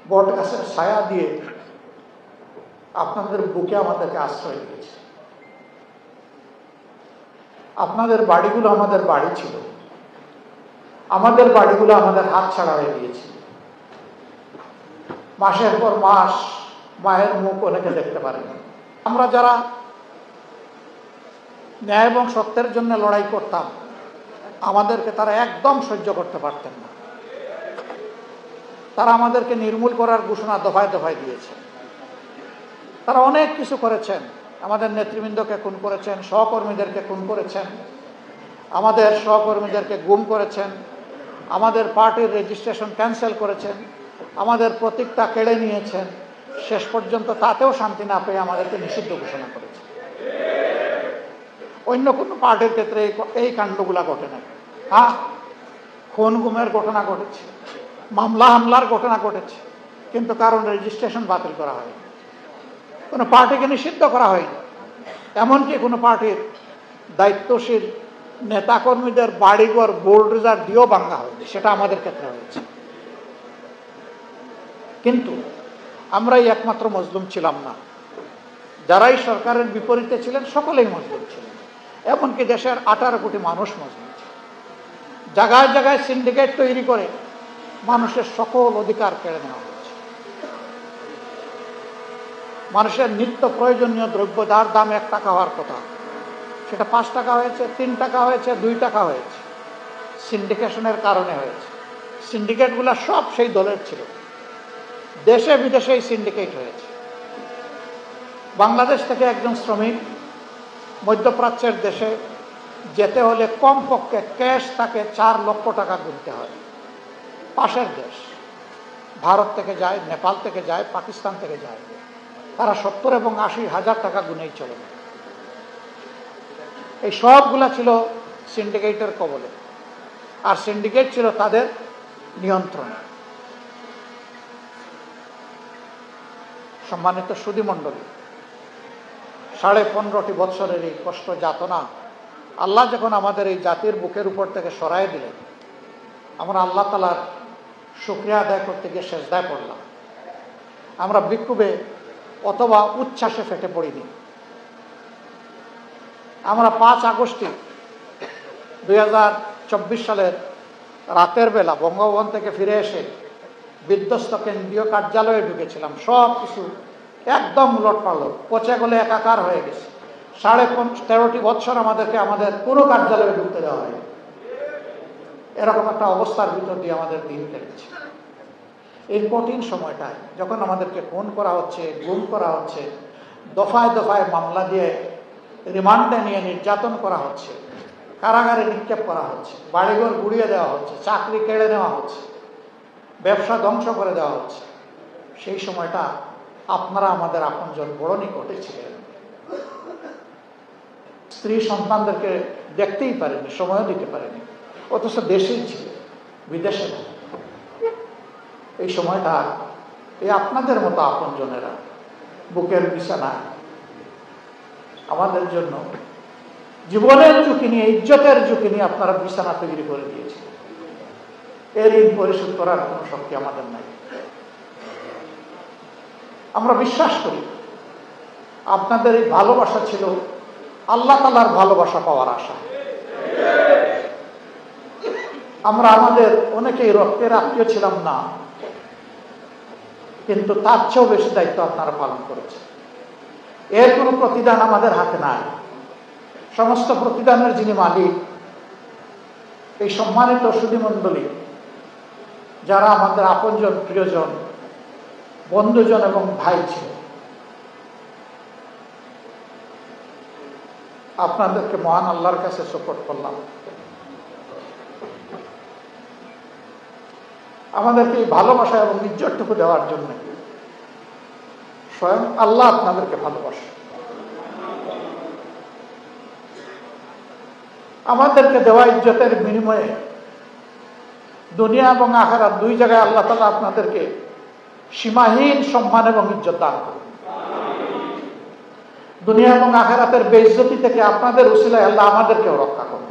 বট গাছের ছায়া দিয়ে আপনাদের বুকে আমাদেরকে আশ্রয় দিয়েছে। আপনাদের বাড়িগুলো আমাদের বাড়ি ছিল, আমাদের বাড়িগুলো আমাদের হাত ছাড়া হয়ে গিয়েছে। মাসের পর মাস মায়ের মুখ অনেকে দেখতে পারেনি। আমরা যারা ন্যায় এবং সত্যের জন্য লড়াই করতাম, আমাদেরকে তারা একদম সহ্য করতে পারতেন না। তারা আমাদেরকে নির্মূল করার ঘোষণা দফায় দফায় দিয়েছে। তারা অনেক কিছু করেছেন, আমাদের নেতৃবৃন্দকে খুন করেছেন, সহকর্মীদেরকে খুন করেছেন, আমাদের সহকর্মীদেরকে গুম করেছেন, আমাদের পার্টির রেজিস্ট্রেশন ক্যান্সেল করেছেন, আমাদের প্রতীকটা কেড়ে নিয়েছেন। শেষ পর্যন্ত তাতেও শান্তি না পেয়ে আমাদেরকে নিষিদ্ধ ঘোষণা করেছে। অন্য কোনো পার্টির ক্ষেত্রে এই কাণ্ডগুলা ঘটে না। হ্যাঁ, খুন গুমের ঘটনা ঘটেছে, মামলা হামলার ঘটনা ঘটেছে, কিন্তু কারণ রেজিস্ট্রেশন বাতিল করা হয়নি, কোনো পার্টিকে নিষিদ্ধ করা হয়নি। এমনকি কোনো পার্টির দায়িত্বশীল নেতাকর্মীদের বাড়িঘর বোল্ডোজার দিয়েও ভাঙা হয়নি, সেটা আমাদের ক্ষেত্রে হয়েছে। কিন্তু আমরাই একমাত্র মজলুম ছিলাম না, যারাই সরকারের বিপরীতে ছিলেন সকলেই মজলুম ছিলেন। এমনকি দেশের 18 কোটি মানুষ মজলুম ছিল। জায়গায় জায়গায় সিন্ডিকেট তৈরি করে মানুষের সকল অধিকার কেড়ে নেওয়া হয়েছে। মানুষের নিত্য প্রয়োজনীয় দ্রব্য যার দাম 1 টাকা হওয়ার কথা, সেটা 5 টাকা হয়েছে, 3 টাকা হয়েছে, 2 টাকা হয়েছে। সিন্ডিকেশনের কারণে হয়েছে। সিন্ডিকেটগুলো সব সেই দলের ছিল, দেশে বিদেশে সিন্ডিকেট হয়েছে। বাংলাদেশ থেকে একজন শ্রমিক মধ্যপ্রাচ্যের দেশে যেতে হলে কমপক্ষে ক্যাশ তাকে 4 লক্ষ টাকা গুনতে হয়। পাশের দেশ ভারত থেকে যায়, নেপাল থেকে যায়, পাকিস্তান থেকে যায়, তারা 70 এবং 80 হাজার টাকা গুনেই চলে না। এই সবগুলা ছিল সিন্ডিকেটের কবলে, আর সিন্ডিকেট ছিল তাদের নিয়ন্ত্রণে। সম্মানিত সুধীমণ্ডলী, 15.5 বৎসরের এই কষ্ট যাতনা আল্লাহ যখন আমাদের এই জাতির বুকের উপর থেকে সরাই দিলেন, আমরা আল্লাহ তাআলার শুকরিয়া আদায় করতে গিয়ে সেজদায় পড়লাম। আমরা বিক্ষোভে অথবা উচ্ছ্বাসে ফেটে পড়িনি। আমরা 5 আগস্ট 2024 সালের রাতের বেলা বঙ্গভবন থেকে ফিরে এসে বিধ্বস্ত কেন্দ্রীয় কার্যালয়ে ঢুকেছিলাম। সব কিছু একদম উলটপালট, পচে গলে একাকার হয়ে গেছে। 13.5 বছর আমাদেরকে আমাদের পুরো কার্যালয়ে ঢুকতে দেওয়া হয়। এরকম একটা অবস্থার ভিতর দিয়ে আমাদের দিন কেটেছে। এই কঠিন সময়টায় যখন আমাদেরকে খুন করা হচ্ছে, গুম করা হচ্ছে, দফায় দফায় মামলা দিয়ে রিমান্ডে নিয়ে নির্যাতন করা হচ্ছে, কারাগারে নিক্ষেপ করা হচ্ছে, বাড়িঘর গুড়িয়ে দেওয়া হচ্ছে, চাকরি কেড়ে নেওয়া হচ্ছে, ব্যবসা ধ্বংস করে দেওয়া হচ্ছে, সেই সময়টা আপনারা আমাদের আপনজন বড় নিকটে ছিলেন। স্ত্রী সন্তানদেরকে দেখতেই পারেনি, সময়ও দিতে পারেনি, অথচ দেশেই ছিল, বিদেশে না। এই সময়টা এই আপনাদের মতো আপনজনেরা বুকের বিছানায় আমাদের জন্য জীবনের ঝুঁকি নিয়ে, ইজ্জতের ঝুঁকি নিয়ে আপনারা বিছানা তৈরি করে দিয়েছিলেন। এর ঋণ পরিশোধ করার কোনো শক্তি আমাদের নাই। আমরা বিশ্বাস করি আপনাদের এই ভালোবাসা ছিল আল্লাহ তাআলার ভালোবাসা পাওয়ার আশা। আমরা আমাদের অনেকেই রক্তের আত্মীয় ছিলাম না, কিন্তু তার চেয়েও বেশি দায়িত্ব আপনারা পালন করেছেন। এর কোনো প্রতিদান আমাদের হাতে নাই। সমস্ত প্রতিদানের যিনি মালিক, এই সম্মানিত সুধীমণ্ডলী, যারা আমাদের আপনজন, প্রিয়জন, বন্ধুজন এবং ভাই ছিল, আপনাদেরকে মহান আল্লাহর কাছে সুপারিশ করলাম। আমাদেরকে এই ভালোবাসা এবং ইজ্জতটুকু দেওয়ার জন্য স্বয়ং আল্লাহ আপনাদেরকে ভালোবাসে। আমাদেরকে দেওয়া ইজ্জতের বিনিময়ে দুনিয়া এবং আখিরাত 2 জায়গায় আল্লাহ তাআলা আপনাদেরকে সীমাহীন সম্মান এবং ইজ্জত দান করুন। দুনিয়া এবং আখিরাতের বেইজ্জতি থেকে আপনাদের উসিলায় আল্লাহ আমাদেরকেও রক্ষা করুন।